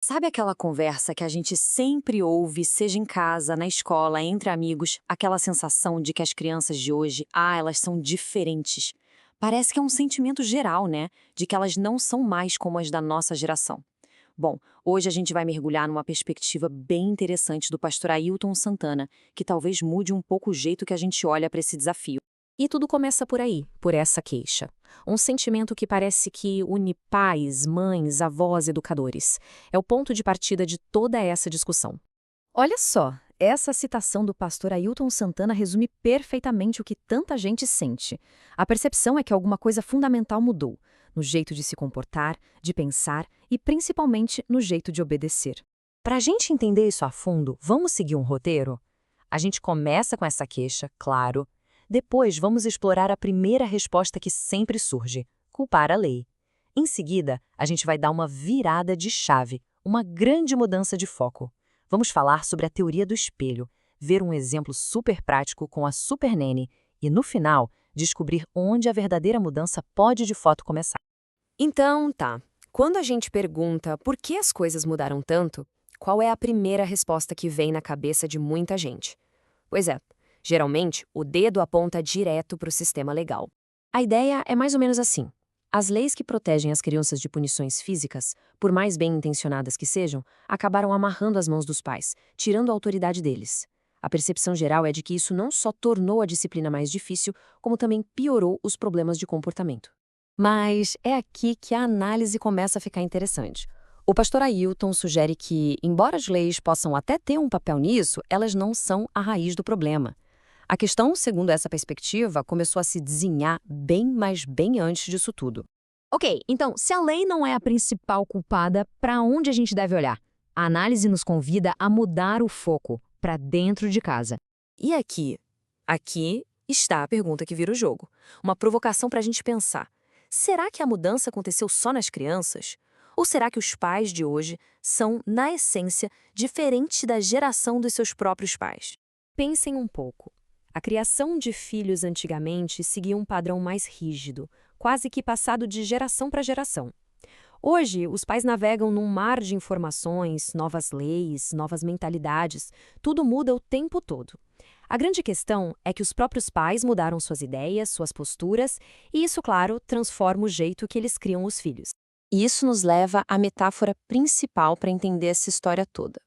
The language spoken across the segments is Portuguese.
Sabe aquela conversa que a gente sempre ouve, seja em casa, na escola, entre amigos, aquela sensação de que as crianças de hoje, elas são diferentes. Parece que é um sentimento geral, né? De que elas não são mais como as da nossa geração. Bom, hoje a gente vai mergulhar numa perspectiva bem interessante do pastor Ailton Santana, que talvez mude um pouco o jeito que a gente olha para esse desafio. E tudo começa por aí, por essa queixa. Um sentimento que parece que une pais, mães, avós, educadores. É o ponto de partida de toda essa discussão. Olha só, essa citação do pastor Ailton Santana resume perfeitamente o que tanta gente sente. A percepção é que alguma coisa fundamental mudou, no jeito de se comportar, de pensar e principalmente no jeito de obedecer. Para a gente entender isso a fundo, vamos seguir um roteiro? A gente começa com essa queixa, claro. Depois, vamos explorar a primeira resposta que sempre surge: culpar a lei. Em seguida, a gente vai dar uma virada de chave, uma grande mudança de foco. Vamos falar sobre a teoria do espelho, ver um exemplo super prático com a Super Nene e, no final, descobrir onde a verdadeira mudança pode de fato começar. Então, tá. Quando a gente pergunta por que as coisas mudaram tanto, qual é a primeira resposta que vem na cabeça de muita gente? Pois é, geralmente o dedo aponta direto para o sistema legal. A ideia é mais ou menos assim. As leis que protegem as crianças de punições físicas, por mais bem intencionadas que sejam, acabaram amarrando as mãos dos pais, tirando a autoridade deles. A percepção geral é de que isso não só tornou a disciplina mais difícil, como também piorou os problemas de comportamento. Mas é aqui que a análise começa a ficar interessante. O pastor Ailton sugere que, embora as leis possam até ter um papel nisso, elas não são a raiz do problema. A questão, segundo essa perspectiva, começou a se desenhar bem, mas bem antes disso tudo. Ok, então, se a lei não é a principal culpada, para onde a gente deve olhar? A análise nos convida a mudar o foco, para dentro de casa. E aqui? Aqui está a pergunta que vira o jogo. Uma provocação para a gente pensar. Será que a mudança aconteceu só nas crianças? Ou será que os pais de hoje são, na essência, diferentes da geração dos seus próprios pais? Pensem um pouco. A criação de filhos antigamente seguia um padrão mais rígido, quase que passado de geração para geração. Hoje, os pais navegam num mar de informações, novas leis, novas mentalidades, tudo muda o tempo todo. A grande questão é que os próprios pais mudaram suas ideias, suas posturas, e isso, claro, transforma o jeito que eles criam os filhos. E isso nos leva à metáfora principal para entender essa história toda.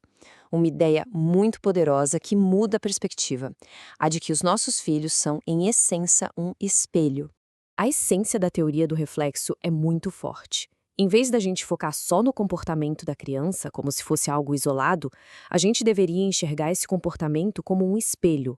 Uma ideia muito poderosa que muda a perspectiva, a de que os nossos filhos são, em essência, um espelho. A essência da teoria do reflexo é muito forte. Em vez da gente focar só no comportamento da criança, como se fosse algo isolado, a gente deveria enxergar esse comportamento como um espelho.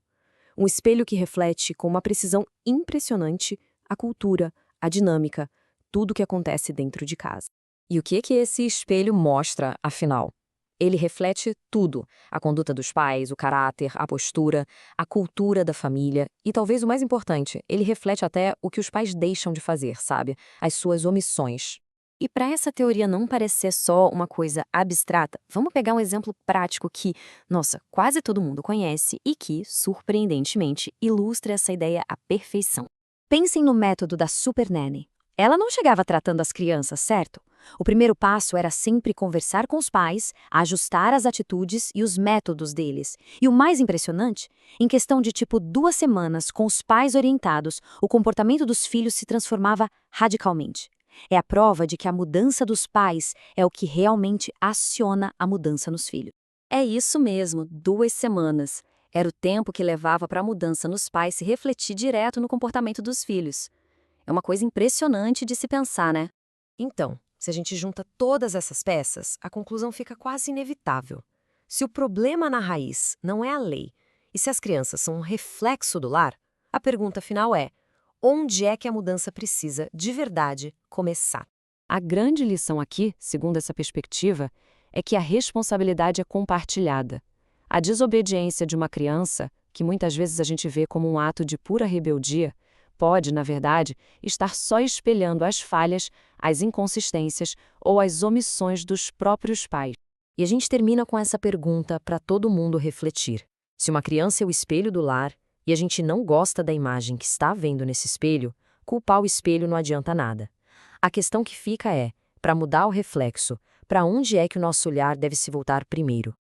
Um espelho que reflete com uma precisão impressionante a cultura, a dinâmica, tudo o que acontece dentro de casa. E o que esse espelho mostra, afinal? Ele reflete tudo: a conduta dos pais, o caráter, a postura, a cultura da família e, talvez o mais importante, ele reflete até o que os pais deixam de fazer, sabe? As suas omissões. E para essa teoria não parecer só uma coisa abstrata, vamos pegar um exemplo prático que, nossa, quase todo mundo conhece e que, surpreendentemente, ilustra essa ideia à perfeição. Pensem no método da Super Nanny. Ela não chegava tratando as crianças, certo? O primeiro passo era sempre conversar com os pais, ajustar as atitudes e os métodos deles. E o mais impressionante, em questão de tipo 2 semanas com os pais orientados, o comportamento dos filhos se transformava radicalmente. É a prova de que a mudança dos pais é o que realmente aciona a mudança nos filhos. É isso mesmo, 2 semanas. Era o tempo que levava para a mudança nos pais se refletir direto no comportamento dos filhos. É uma coisa impressionante de se pensar, né? Então, se a gente junta todas essas peças, a conclusão fica quase inevitável. Se o problema na raiz não é a lei, e se as crianças são um reflexo do lar, a pergunta final é: onde é que a mudança precisa, de verdade, começar? A grande lição aqui, segundo essa perspectiva, é que a responsabilidade é compartilhada. A desobediência de uma criança, que muitas vezes a gente vê como um ato de pura rebeldia, pode, na verdade, estar só espelhando as falhas, as inconsistências ou as omissões dos próprios pais. E a gente termina com essa pergunta para todo mundo refletir. Se uma criança é o espelho do lar e a gente não gosta da imagem que está vendo nesse espelho, culpar o espelho não adianta nada. A questão que fica é, para mudar o reflexo, para onde é que o nosso olhar deve se voltar primeiro?